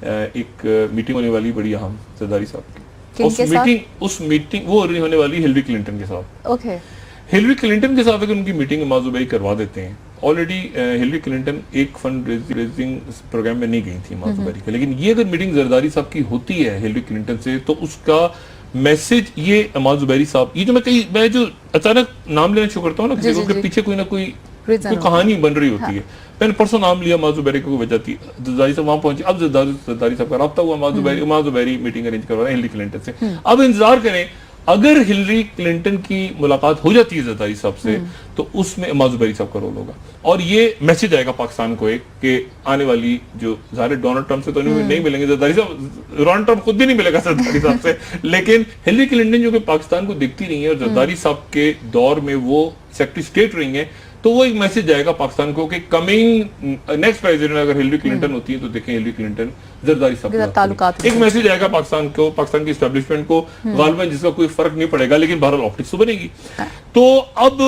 ایک میٹنگ ہونے والی بڑی اہم زرداری صاحب کی. اس میٹنگ وہ ہونے والی ہلری کلنٹن کے ساتھ. ہلری کلنٹن کے ساتھ اگر ان کی میٹنگ امام زبیری کروا دیتے ہیں, آلریڈی ہلری کلنٹن ایک فنڈ ریزنگ پروگرام میں نہیں گئی تھی امام زبیری کے, لیکن یہ اگر میٹنگ زرداری صاحب کی ہوتی ہے ہلری کلنٹن سے, تو اس کا میسج یہ امام زبیری صاحب, یہ جو میں جو اچانک نام لینا شروع کرتا ہوں نا کسی کو, کے پیچھے کوئی نہ کوئی کہانی بن رہی ہوتی ہے. میں نے پرسوں نام لیا امام زبیری کو وجہ تھی, زرداری صاحب وہاں پہنچے, اب زرداری صاحب کا رابطہ ہوا, امام زبیری میٹنگ ارینج کروا رہے ہیں ہلری کلنٹن سے. اب انتظار کریں, اگر ہلری کلنٹن کی ملاقات ہو جاتی ہے زرداری صاحب سے, تو اس میں امام زبیری صاحب کا رول ہوگا, اور یہ میسج آئے گا پاکستان کو ایک, کہ آنے والی جو ظاہر ڈونلڈ ٹرمپ سے تو نہیں ملیں گے زرداری صاحب, ڈونلڈ ٹرمپ خود بھی نہیں ملے گا زرداری صاحب سے, لیکن ہلری کلنٹن جو کہ پاکستان کو دیکھتی رہی ہے, اور زرداری صاحب کے دور میں وہ سیکرٹری اسٹیٹ رہی ہیں, تو وہ ایک میسج جائے گا پاکستان کو کہ کمنگ نیکسٹ پریزیڈنٹ اگر ہلری کلنٹن ہوتی ہے, تو دیکھیں ہلری کلنٹن زرداری صاحب تعلقات, ایک میسج آئے گا پاکستان کو, پاکستان کی اسٹیبلشمنٹ کو, غالباً جس کا کوئی فرق نہیں پڑے گا, لیکن بہرحال آپٹکس تو بنے گی. تو اب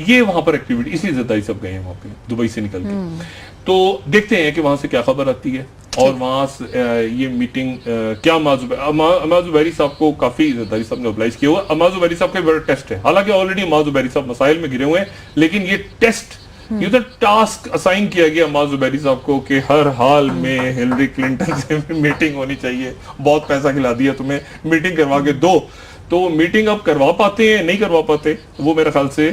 یہ وہاں پر ایکٹیویٹی, اس لیے زرداری صاحب گئے ہیں وہاں پہ دبئی سے نکل کے, تو دیکھتے ہیں کہ وہاں سے کیا خبر آتی ہے, اور وہاں سے یہ میٹنگ کیا. امام زبیری صاحب کو کافی زرداری صاحب نے اوبلائز کیا ہوا. امام زبیری صاحب کا بڑا ٹیسٹ ہے, حالانکہ آلریڈی امام زبیری صاحب مسائل میں گرے ہوئے ہیں, لیکن یہ ٹیسٹ, یہ تو ٹاسک اسائن کیا گیا امام زبیری صاحب کو کہ ہر حال میں ہلری کلنٹن سے میٹنگ ہونی چاہیے, بہت پیسہ کھلا دیا تمہیں, میٹنگ کروا کے دو. تو میٹنگ اب کروا پاتے ہیں نہیں کروا پاتے, وہ میرے خیال سے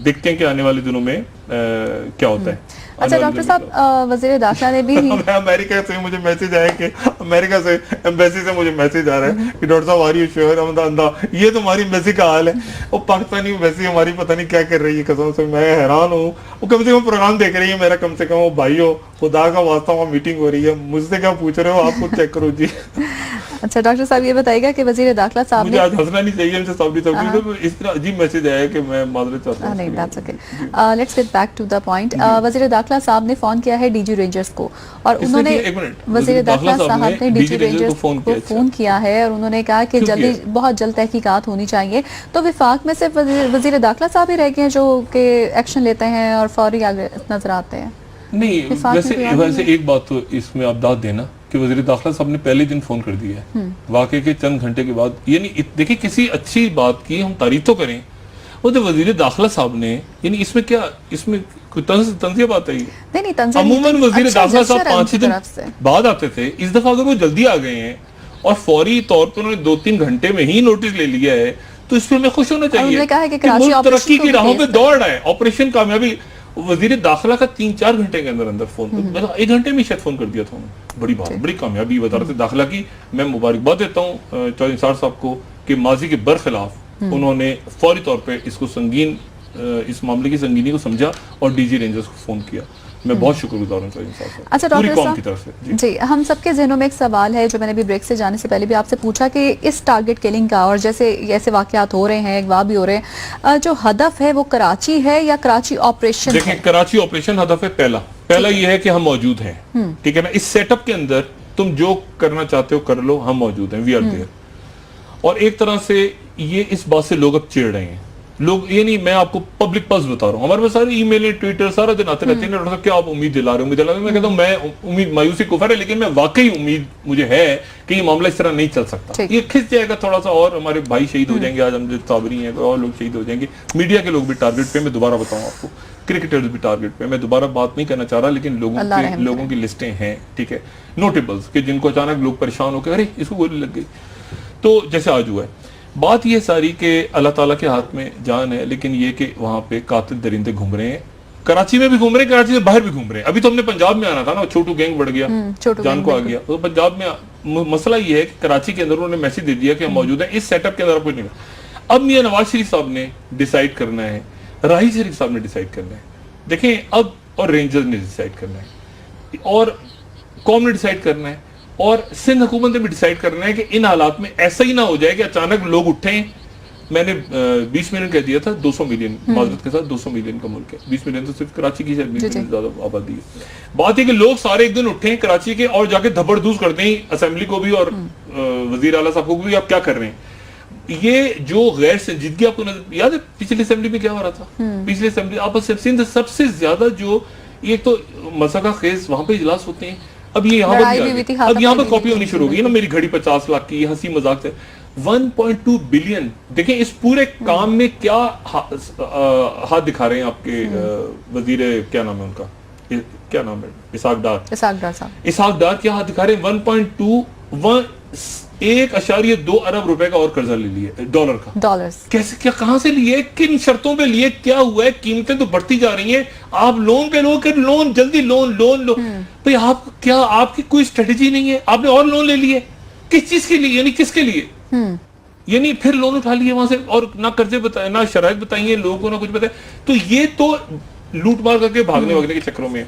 دیکھتے ہیں کہ آنے والے دنوں میں کیا ہوتا ہے. اچھا ڈاکٹر صاحب, وزیر داخلہ نے بھی امریکہ سے مجھے میسج آیا, کہ امریکہ سے ایمبیسی سے مجھے میسج آ رہا ہے کہ ڈاکٹر صاحب آری شیور اندہ, یہ تو ہماری ایمبیسی کا حال ہے, وہ پاکستانی ایمبیسی ہماری پتہ نہیں کیا کر رہی ہے, قسم سے میں حیران ہوں. وہ کم سے کم پروگرام دیکھ رہی ہے میرا, کم سے کم وہ بھائی ہو, خدا کا واسطہ وہاں میٹنگ ہو رہی ہے, مجھ سے کیا پوچھ رہے ہو, آپ خود چیک کرو جی. اچھا ڈاکٹر صاحب یہ بتائیے گا کہ وزیر داخلہ صاحب نے, مجھے آج ہنسنا نہیں چاہیے ان سے صاحب, اس طرح عجیب میسج آیا کہ میں معذرت چاہتا ہوں. نہیں, that's okay. Let's get back to the point. وزیر داخلہ صاحب نے فون کیا ہے DG رینجرز کو, اور انہوں نے, وزیر داخلہ صاحب نے DG رینجرز کو فون کیا ہے, اور انہوں نے کہا کہ جلدی, بہت جلد تحقیقات ہونی چاہیے. تو وفاق میں صرف وزیر داخلہ صاحب ہی رہ گئے ہیں جو کہ ایکشن لیتے ہیں اور فوری آگے نظر آتے ہیں؟ نہیں, ویسے ایک بات تو اس میں آپ داد دینا کہ وزیر داخلہ صاحب نے پہلے دن فون کر دیا ہے, واقعے کے چند گھنٹے کے بعد. یعنی دیکھیں, کسی اچھی بات کی ہم تعریف تو کریں, وہ تو وزیر داخلہ صاحب نے, یعنی اس میں کیا, اس میں کوئی تنزیہ بات ہے؟ نہیں, عموماً وزیر داخلہ صاحب 5 دن بعد آتے تھے. اس دفعہ اگر وہ جلدی آ گئے ہیں اور فوری طور پر انہوں نے 2-3 گھنٹے میں ہی نوٹس لے لیا ہے, تو اس پہ ہمیں خوش ہونا چاہیے کہ ملک ترقی کی راہوں پہ دوڑ رہا ہے. آپریشن کامیابی, وزیر داخلہ کا 3-4 گھنٹے کے اندر فون, 1 گھنٹے میں شاید فون کر دیا تھا انہوں. بڑی بات, بڑی کامیابی وزارت داخلہ کی. میں مبارکباد دیتا ہوں چودھری نثار صاحب کو کہ ماضی کے برخلاف انہوں نے فوری طور پہ اس کو سنگین, اس معاملے کی سنگینی کو سمجھا اور DG رینجرز کو فون کیا. میں بہت شکر گزار ہوں چودھری نثار صاحب. اچھا ڈاکٹر صاحب, جی ہم سب کے ذہنوں میں ایک سوال ہے جو میں نے بھی بریک سے جانے سے پہلے بھی آپ سے پوچھا, کہ اس ٹارگٹ کلنگ کا, اور جیسے ایسے واقعات ہو رہے ہیں, اغوا بھی ہو رہے ہیں, جو ہدف ہے وہ کراچی ہے یا کراچی آپریشن؟ دیکھیں, کراچی آپریشن ہدف ہے پہلا یہ ہے کہ ہم موجود ہیں, ٹھیک ہے نا. اس سیٹ اپ کے اندر تم جو کرنا چاہتے ہو کر لو, ہم موجود ہیں, وی آر دیئر. اور ایک طرح سے یہ اس بات سے لوگ اب چڑ رہے ہیں, لوگ, یہ نہیں, میں آپ کو پبلک پاس بتا رہا ہوں, ہمارے پاس سارے ای میل ٹویٹر سارا دن آتے رہتے ہیں, ڈاکٹر صاحب کیا آپ امید دلا رہے ہو, میں کہتا ہوں میں امید مایوسی کفر ہے, لیکن میں واقعی امید مجھے ہے کہ یہ معاملہ اس طرح نہیں چل سکتا. یہ کھنچ جائے گا تھوڑا سا, اور ہمارے بھائی شہید ہو جائیں گے, آج ہم جو صابری ہیں اور لوگ شہید ہو جائیں گے, میڈیا کے لوگ بھی ٹارگٹ پہ, میں دوبارہ بتاؤں آپ کو, کرکٹرز بھی ٹارگٹ پہ. میں دوبارہ بات نہیں کرنا چاہ رہا, لیکن لوگوں کی لسٹیں ہیں, ٹھیک ہے, نوٹیبلز, کہ جن کو اچانک لوگ پریشان ہو کے ارے اس کو گولی لگ گئی. تو جیسے آج ہوا ہے, بات یہ ساری کہ اللہ تعالیٰ کے ہاتھ میں جان ہے, لیکن یہ کہ وہاں پہ قاتل درندے گھوم رہے ہیں, کراچی میں بھی گھوم رہے ہیں, کراچی سے باہر بھی گھوم رہے ہیں. ابھی تو ہم نے پنجاب میں آنا تھا نا, چھوٹو گینگ بڑھ گیا, جان کو آ گیا. تو پنجاب میں مسئلہ یہ ہے کہ کراچی کے اندر انہوں نے میسج دے دیا کہ ہم موجود ہیں, اس سیٹ اپ کے اندر کچھ نہیں. اب میاں نواز شریف صاحب نے ڈیسائیڈ کرنا ہے, راہی شریف صاحب نے ڈیسائیڈ کرنا ہے, دیکھیں اب, اور رینجرز نے ڈیسائیڈ کرنا ہے, اور قوم نے ڈیسائیڈ کرنا ہے, اور سندھ حکومت نے بھی ڈیسائیڈ کرنا ہے کہ ان حالات میں ایسا ہی نہ ہو جائے کہ اچانک لوگ اٹھیں. میں نے 20 ملین کہہ دیا تھا, 200 ملین معذرت کے ساتھ 200 ملین کا ملک ہے, 20 ملین تو صرف کراچی کی شاید 20 ملین زیادہ آبادی ہے. بات ہے کہ لوگ سارے ایک دن اٹھیں کراچی کے اور جا کے دھبڑ دھوس کر دیں اسمبلی کو بھی اور وزیر اعلیٰ صاحب کو بھی, آپ کیا کر رہے ہیں. یہ جو غیر سنجیدگی آپ کو نظر یاد ہے پچھلی اسمبلی میں کیا ہو رہا تھا, پچھلی اسمبلی آپ سندھ سب سے زیادہ جو ایک تو مسئلہ خیز وہاں پہ اجلاس ہوتے ہیں, اب یہ یہاں پر اب یہاں پر کاپی ہونی شروع ہو گئی نا, میری گھڑی 50 لاکھ کی, ہنسی مذاق سے 1.2 بلین. دیکھیں اس پورے کام میں کیا ہاتھ دکھا رہے ہیں آپ کے وزیر, کیا نام ہے ان کا, کیا نام ہے, اسحاق ڈار کیا ہاتھ دکھا رہے ہیں. 1.2 ارب روپے کا اور قرضہ لے لیے, ڈالر کا. کیسے, کیا, کہاں سے لیے, کن شرطوں پہ لیے, کیا ہوا ہے, قیمتیں تو بڑھتی جا رہی ہیں, آپ لون پہ لو کہ لون جلدی لون بھئی آپ کیا, آپ کی کوئی اسٹریٹجی نہیں ہے, آپ نے اور لون لے لیے کس چیز کے لیے, یعنی کس کے لیے, یعنی پھر لون اٹھا لیے وہاں سے, اور نہ قرضے بتائے, نہ شرائط بتائیے لوگوں کو, نہ کچھ بتائے. تو یہ تو لوٹ مار کر کے بھاگنے وگنے کے چکروں میں.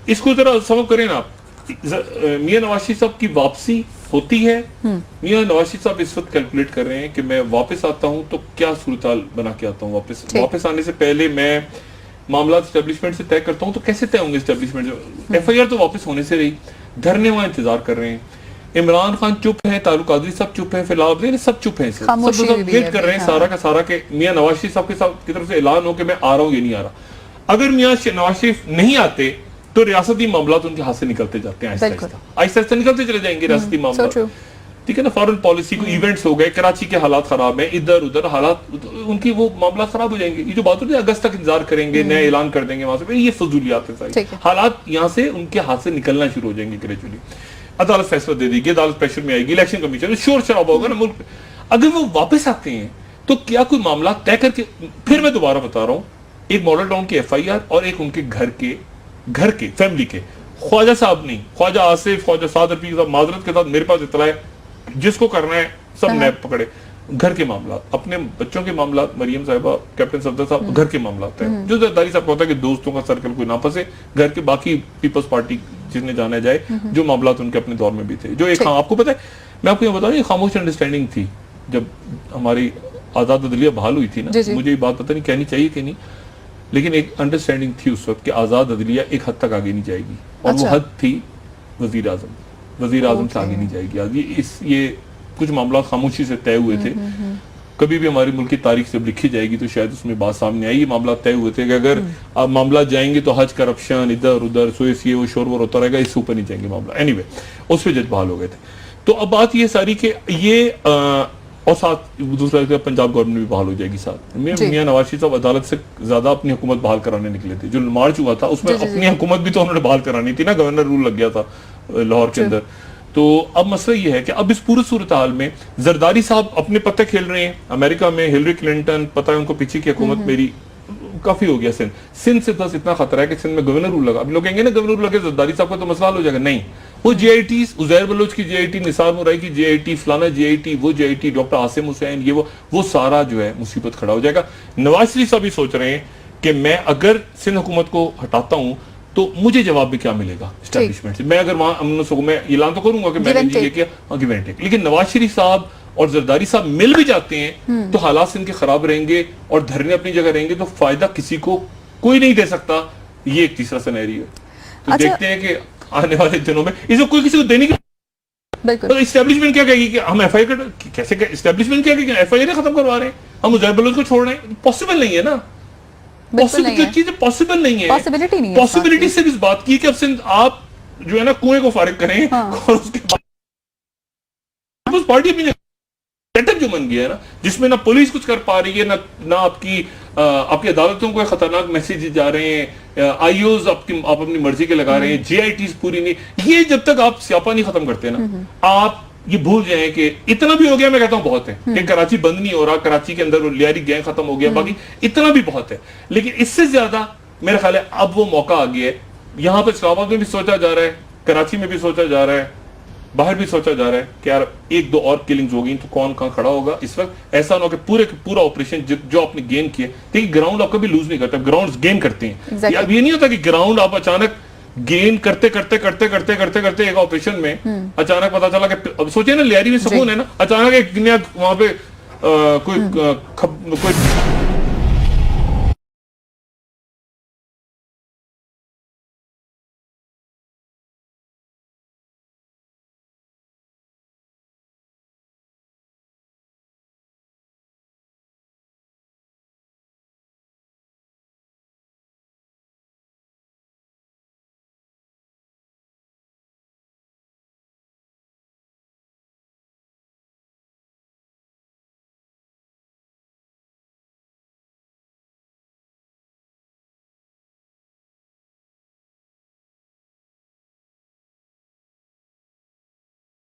اس کو ذرا سبب کریں نا آپ. میاں نواز شریف صاحب کی واپسی ہوتی ہے, میاں نواز شریف صاحب اس وقت کیلکولیٹ کر رہے ہیں کہ میں واپس آتا ہوں تو کیا صورتحال بنا کے آتا ہوں. واپس آنے سے پہلے میں معاملات اسٹیبلشمنٹ سے طے کرتا ہوں, تو کیسے طے ہوں گے اسٹیبلشمنٹ. ایف آئی آر تو واپس ہونے سے رہی, دھرنے وہاں انتظار کر رہے ہیں, عمران خان چپ ہیں, تعلق قادری صاحب چپ ہیں, فی الحال سب چپ ہیں, سب ویٹ کر رہے ہیں سارا کا سارا کہ میاں نواز شریف صاحب کی طرف سے اعلان ہو کہ میں آ رہا ہوں, یہ نہیں آ رہا. اگر میاں نواز شریف نہیں آتے تو ریاستی معاملات ان کے ہاتھ سے نکلتے جاتے ہیں, آہستہ آہستہ نکلتے چلے جائیں گے ریاستی معاملات. ٹھیک ہے نا, فارن پالیسی کو ایونٹس ہو گئے, کراچی کے حالات خراب ہیں, ادھر ادھر حالات ان کی وہ معاملات خراب ہو جائیں گے. یہ جو بات ہوتی ہے اگست تک انتظار کریں گے, نئے اعلان کر دیں گے وہاں سے, یہ فضولیات ہیں ساری. حالات یہاں سے ان کے ہاتھ سے نکلنا شروع ہو جائیں گے گریجولی. عدالت فیصلہ دے دے گی, عدالت پریشر میں آئے گی, الیکشن کمیشن شور شرابہ ہوگا نا ملک پہ. اگر وہ واپس آتے ہیں تو کیا کوئی معاملات طے کر کے, پھر میں دوبارہ بتا رہا ہوں, ایک ماڈل ٹاؤن کی ایف آئی آر اور ایک ان کے گھر کے فیملی کے, خواجہ صاحب نہیں, خواجہ آصف, خواجہ سعد رفیق صاحب, معذرت کے ساتھ میرے پاس اطلاع ہے, جس کو کرنا ہے سب نیب پکڑے. گھر کے معاملات, اپنے بچوں کے معاملات, مریم صاحبہ, کیپٹن صفدر صاحب, گھر کے معاملات ہیں. جو زرداری صاحب ہوتا ہے کہ دوستوں کا سرکل کوئی نہ پھنسے, گھر کے باقی پیپلز پارٹی جس نے جانا جائے, جو معاملات ان کے اپنے دور میں بھی تھے, جو ایک, آپ کو پتہ ہے, میں آپ کو یہ بتا رہا ہوں, خاموش انڈرسٹینڈنگ تھی جب ہماری آزاد عدلیہ بحال ہوئی تھی نا, مجھے یہ بات پتہ نہیں کہنی چاہیے کہ نہیں, لیکن ایک انڈرسٹینڈنگ تھی اس وقت کہ آزاد عدلیہ ایک حد تک آگے نہیں جائے گی, اور وہ حد تھی وزیر اعظم سے آگے نہیں جائے گی. یہ کچھ معاملات خاموشی سے طے ہوئے تھے, کبھی بھی ہماری ملک کی تاریخ جب لکھی جائے گی تو شاید اس میں بات سامنے آئی. یہ معاملات طے ہوئے تھے کہ اگر معاملات جائیں گے تو حج, کرپشن, ادھر ادھر سوئس, یہ وہ شور وور ہوتا رہے گا, اس سے اوپر نہیں جائیں گے معاملہ. اینی وے, اس پہ جج بحال ہو گئے تھے. تو اب بات یہ ساری کہ یہ, اور ساتھ دوسرا پنجاب گورنمنٹ بھی بحال ہو جائے گی ساتھ. میاں نواز شریف صاحب عدالت سے زیادہ اپنی حکومت بحال کرانے نکلے تھے. جو مارچ ہوا تھا اس میں اپنی حکومت بھی تو انہوں نے بحال کرانی تھی نا, گورنر رول لگ گیا تھا لاہور کے اندر. تو اب مسئلہ یہ ہے کہ اب اس پورے صورتحال میں زرداری صاحب اپنے پتے کھیل رہے ہیں. امریکہ میں ہلری کلنٹن, پتہ ہے ان کو پیچھے کی حکومت میری کافی ہو گیا. سندھ سے بس اتنا خطرہ ہے کہ سندھ میں گورنر رول لگا. اب لوگ کہیں گے نا گورنر رول لگے زرداری صاحب کا تو مسئلہ حل ہو جائے گا. نہیں, وہ جے آئی ٹی, عزیر بلوچ کی جے آئی ٹی, نثار مرائی کی جے آئی ٹی, فلانا جے آئی ٹی, وہ جے آئی ٹی, ڈاکٹر عاصم حسین, یہ وہ سارا جو ہے مصیبت کھڑا ہو جائے گا. نواز شریف صاحب بھی سوچ رہے ہیں کہ میں اگر سندھ حکومت کو ہٹاتا ہوں تو مجھے جواب میں کیا ملے گا اسٹیبلشمنٹ سے. میں اگر وہاں امن و سکون, میں اعلان تو کروں گا کہ میں نے یہ کیا, گیو اینڈ ٹیک. لیکن نواز شریف صاحب اور زرداری صاحب مل بھی جاتے ہیں تو حالات ان کے خراب رہیں گے اور دھرنے اپنی جگہ رہیں گے, تو فائدہ کسی کو کوئی نہیں دے سکتا. یہ ایک تیسرا سینیریو ہے. تو دیکھتے ہیں کہ آنے والے دنوں میں اس کو کوئی کسی کو دینے کی, اسٹیبلشمنٹ کیا کہے گی کہ ہم ایف آئی آر, کیسے اسٹیبلشمنٹ کیا کہ ایف آئی آر ختم کروا رہے ہیں, ہم عزیر بلوچ کو چھوڑ رہے ہیں. پاسبل نہیں ہے نا, پاسبل نہیں ہے. پاسبلٹی سے اس بات کی کہ اب سندھ آپ جو ہے نا کنویں کو فارغ کریں, اور اس کے بعد پارٹی اپنی سیٹ اپ جو بن گیا ہے نا, جس میں نہ پولیس کچھ کر پا رہی ہے, نہ آپ کی عدالتوں کو خطرناک میسیج جا رہے ہیں, آئی اوز آپ اپنی مرضی کے لگا رہے ہیں, جے آئی ٹیز پوری نہیں. یہ جب تک آپ سیاپا نہیں ختم کرتے نا, آپ یہ بھول جائیں کہ اتنا بھی ہو گیا. میں کہتا ہوں بہت ہے کہ کراچی بند نہیں ہو رہا, کراچی کے اندر لیاری گینگ ختم ہو گیا, باقی اتنا بھی بہت ہے. لیکن اس سے زیادہ میرا خیال ہے اب وہ موقع آ گیا ہے. یہاں پہ اسلام آباد میں بھی سوچا جا رہا ہے, کراچی میں بھی سوچا جا رہا ہے, باہر بھی سوچا جا رہا ہے کہ یار ایک دو اور کلنگز ہو گئی تو کون کہاں کھڑا ہوگا. اس وقت ایسا نہ ہو کہ پورا آپریشن جو آپ نے گین کیا, دیکھیے گراؤنڈ آپ کبھی لوز نہیں کرتے, گراؤنڈ گین کرتے ہیں. اب یہ نہیں ہوتا کہ گراؤنڈ آپ اچانک گین کرتے ایک آپریشن میں اچانک پتا چلا کہ اب سوچے نا لیاری میں سکون ہے نا, اچانک ایک وہاں پہ کوئی